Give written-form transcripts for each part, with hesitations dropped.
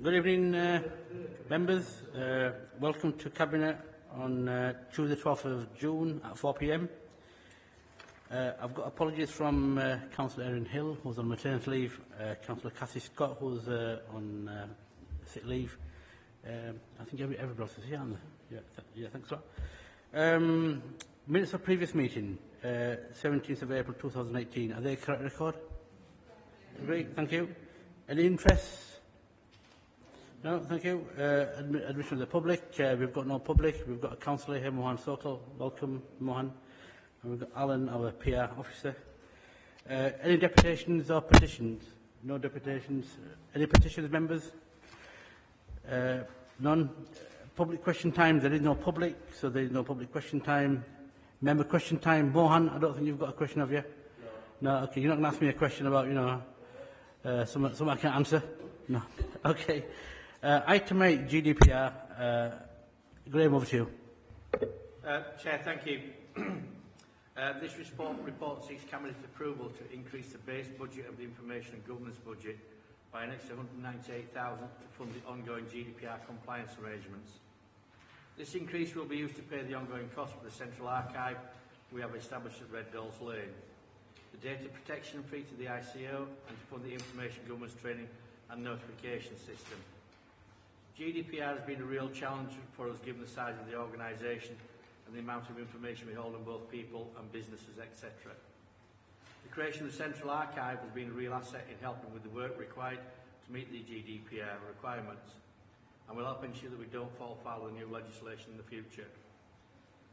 Good evening, members. Welcome to Cabinet on Tuesday 12th of June at 4 p.m. I've got apologies from Councillor Erin Hill, who's on maternity leave, Councillor Cathy Scott, who's on sick leave. I think everybody else is here, aren't they? Yeah, thanks a lot. Minutes of previous meeting, 17th of April 2018. Are they correct record? Great, thank you. Any interest? No, thank you. Admission of the public. We've got no public. We've got a councillor here, Mohan Sokol. Welcome, Mohan. And we've got Alan, our PR officer. Any deputations or petitions? No deputations. Any petitions, members? None. Public question time. There is no public, so there is no public question time. Member question time. Mohan, I don't think you've got a question, have you? No. No, okay. You're not going to ask me a question about, something I can't answer? No. Okay. Item 8, GDPR. Graham, over to you. Chair, thank you. This report seeks Cabinet's approval to increase the base budget of the Information and Governance budget by an extra $198,000 to fund the ongoing GDPR compliance arrangements. This increase will be used to pay the ongoing cost for the central archive we have established at Red Dolls Lane, the data protection fee to the ICO, and to fund the information governance training and notification system. GDPR has been a real challenge for us given the size of the organisation and the amount of information we hold on both people and businesses, etc. The creation of the Central Archive has been a real asset in helping with the work required to meet the GDPR requirements, and will help ensure that we don't fall foul of new legislation in the future.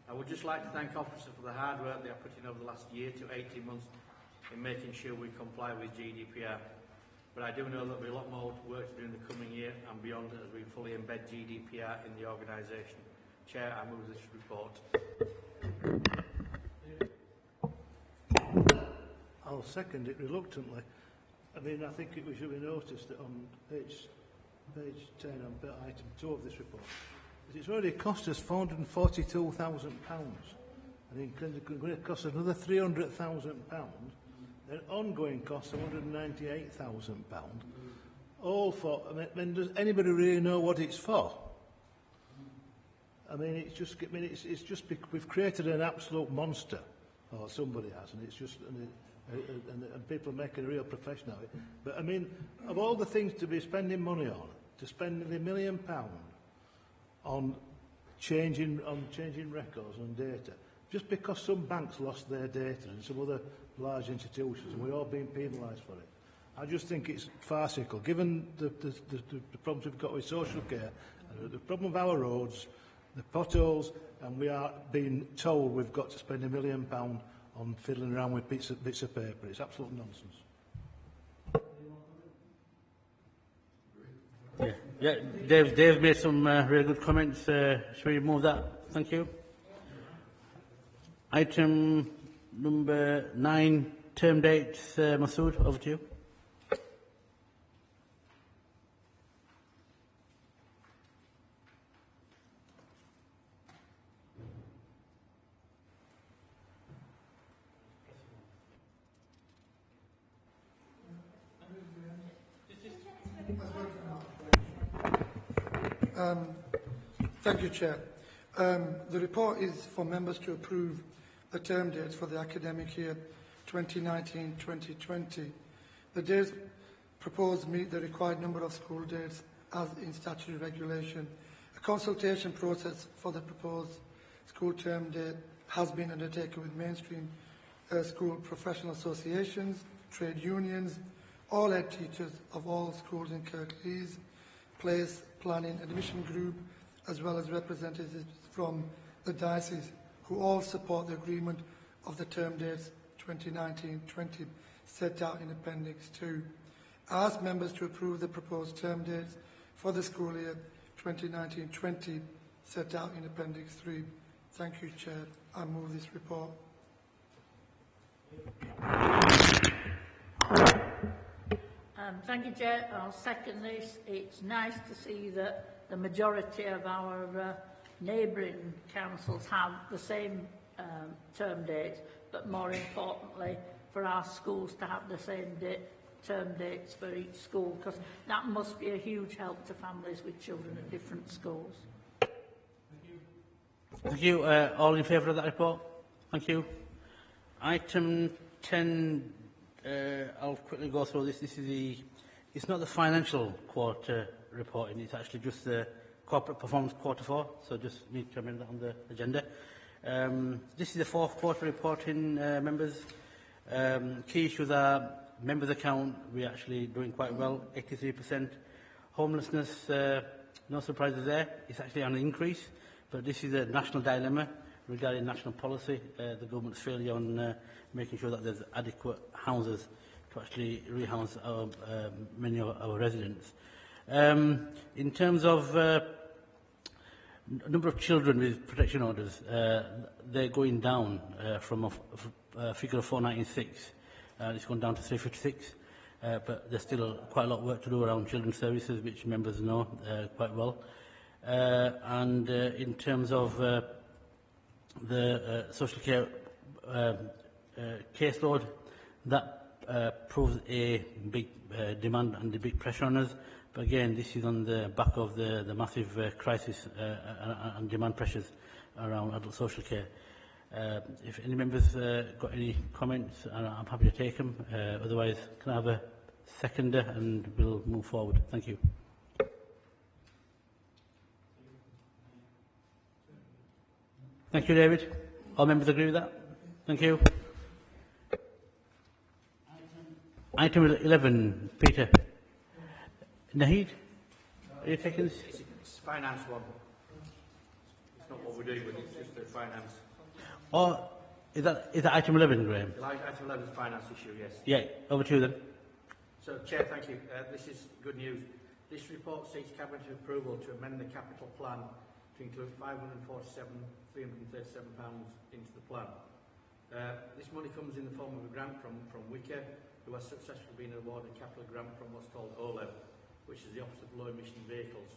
I would just like to thank officers for the hard work they have put in over the last year to 18 months in making sure we comply with GDPR. But I do know that there will be a lot more work to do in the coming year and beyond as we fully embed GDPR in the organisation. Chair, I move this report. I'll second it reluctantly. I mean, I think it should be noticed that on page 10 on item 2 of this report, that it's already cost us £442,000. I think it's going to cost us another £300,000. An ongoing cost of £198,000. All for, I mean, does anybody really know what it's for? I mean, it's just we've created an absolute monster, or somebody has, and it's just, and people are making a real profession of it. But I mean, of all the things to be spending money on, to spend nearly £1 million on changing records and data, just because some banks lost their data and some other large institutions, and we're all being penalised for it. I just think it's farcical, given the problems we've got with social care, the problem of our roads, the potholes, and we are being told we've got to spend £1 million on fiddling around with bits of paper. It's absolute nonsense. Yeah, Dave made some really good comments. Shall we move that? Thank you. Item number 9, term dates. Masood, over to you. Thank you, Chair. The report is for members to approve the term dates for the academic year 2019-2020. The dates proposed meet the required number of school dates as in statutory regulation. A consultation process for the proposed school term date has been undertaken with mainstream school professional associations, trade unions, all head teachers of all schools in Kirklees, place planning admission group, as well as representatives from the diocese, who all support the agreement of the term dates 2019-20 set out in Appendix 2. I ask members to approve the proposed term dates for the school year 2019-20 set out in Appendix 3. Thank you, Chair. I move this report. Thank you, Chair. I'll second this. It's nice to see that the majority of our neighbouring councils have the same term dates, but more importantly, for our schools to have the same term dates for each school, because that must be a huge help to families with children at different schools. Thank you. All in favour of that report? Thank you. Item 10, I'll quickly go through this. It's not the financial quarter reporting, it's actually just the corporate performance quarter 4, so just need to amend that on the agenda. This is the 4th quarter reporting, members. Key issues are members' account, we're actually doing quite well, 83%. Homelessness, no surprises there, it's actually on an increase, but this is a national dilemma regarding national policy, the government's failure on making sure that there's adequate houses to actually rehouse many of our residents. In terms of number of children with protection orders, they're going down from a figure of 496. It's gone down to 356, but there's still quite a lot of work to do around children's services, which members know quite well. And in terms of the social care caseload, that proves a big demand and a big pressure on us. But again, this is on the back of the massive crisis and demand pressures around adult social care. If any members got any comments, I'm happy to take them. Otherwise, can I have a seconder and we'll move forward. Thank you. Thank you, David. All members agree with that? Thank you. Item 11, Peter. Nahid, are you taking this? It's finance one. It's not what we're doing with it, it's just the finance. Or is that item 11, Graham? Item 11 is finance issue, yes. Yeah, over to you then. So, Chair, thank you. This is good news. This report seeks Cabinet approval to amend the capital plan to include £547,337 into the plan. This money comes in the form of a grant from WICA, who has successfully been awarded a capital grant from what's called OLEV, which is the Office of Low Emission Vehicles.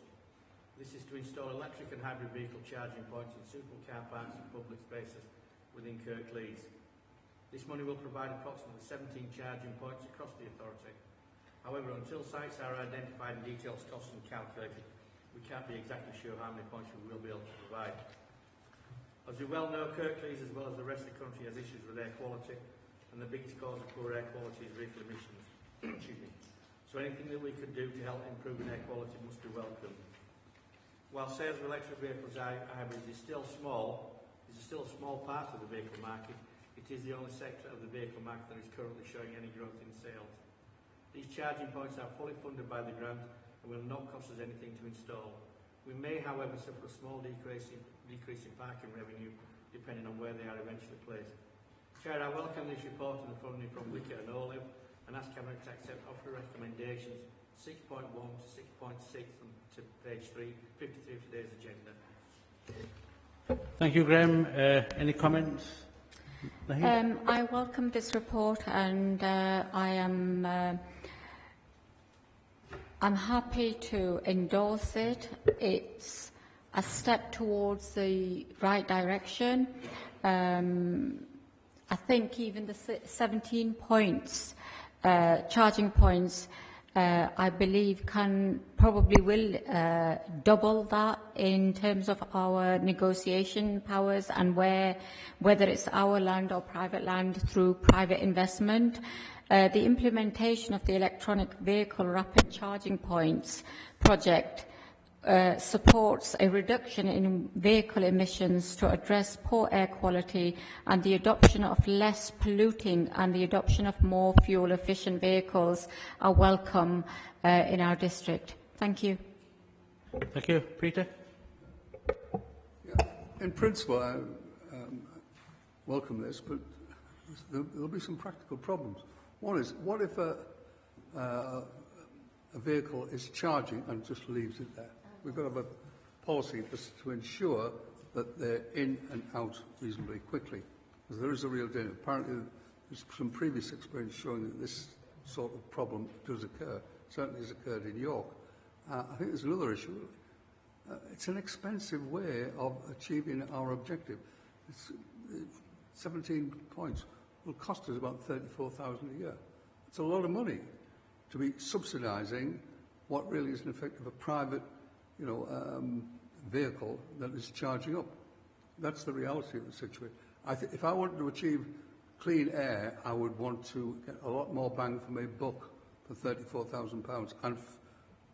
This is to install electric and hybrid vehicle charging points in suitable car parks and public spaces within Kirklees. This money will provide approximately 17 charging points across the authority. However, until sites are identified and details costs and calculated, we can't be exactly sure how many points we will be able to provide. As you well know, Kirklees, as well as the rest of the country, has issues with air quality, and the biggest cause of poor air quality is vehicle emissions. Excuse me. So anything that we could do to help improve air quality must be welcome. While sales of electric vehicles hybrids is still a small part of the vehicle market, it is the only sector of the vehicle market that is currently showing any growth in sales. These charging points are fully funded by the grant and will not cost us anything to install. We may, however, suffer a small decrease in parking revenue depending on where they are eventually placed. Chair, I welcome this report and the funding from WICA and OLEV and ask Cabinet to accept offer recommendations 6.1 to 6.6 to page 53 of today's agenda. Thank you, Graham. Any comments? I welcome this report and I'm happy to endorse it. It's a step towards the right direction. I think even the 17 points, charging points, I believe probably will double that in terms of our negotiation powers and whether it's our land or private land through private investment. The implementation of the electronic vehicle rapid charging points project supports a reduction in vehicle emissions to address poor air quality and the adoption of less polluting and the adoption of more fuel-efficient vehicles are welcome in our district. Thank you. Thank you. Peter? Yeah, in principle, I welcome this, but there'll be some practical problems. One is, what if a vehicle is charging and just leaves it there? We've got to have a policy to ensure that they're in and out reasonably quickly, because there is a real danger. Apparently, there's some previous experience showing that this sort of problem does occur. It certainly has occurred in York. I think there's another issue. It's an expensive way of achieving our objective. 17 points will cost us about $34,000 a year. It's a lot of money. to be subsidising what really is in effect of a private, vehicle that is charging up. That's the reality of the situation. If I wanted to achieve clean air, I would want to get a lot more bang for my buck for £34,000 and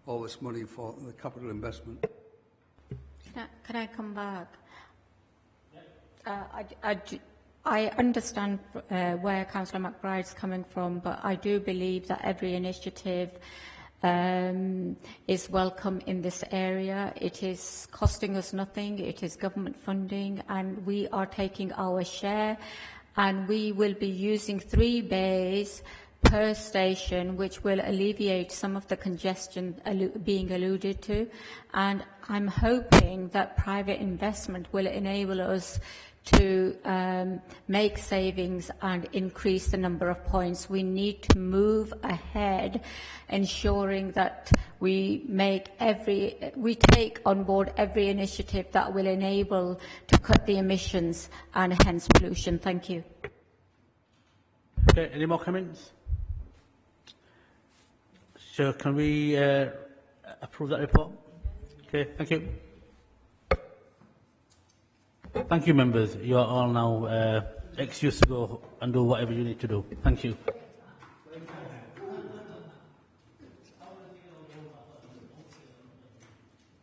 all this money for the capital investment. Can I come back? I understand where Councillor McBride's coming from, but I do believe that every initiative is welcome in this area. It is costing us nothing. It is government funding, and we are taking our share. And we will be using 3 bays per station, which will alleviate some of the congestion being alluded to. And I'm hoping that private investment will enable us to make savings and increase the number of points. We need to move ahead, ensuring that we take on board every initiative that will enable to cut the emissions and hence pollution. Thank you. Okay, any more comments? So can we approve that report? Okay, thank you. Thank you, members. You are all now excused to go and do whatever you need to do. Thank you.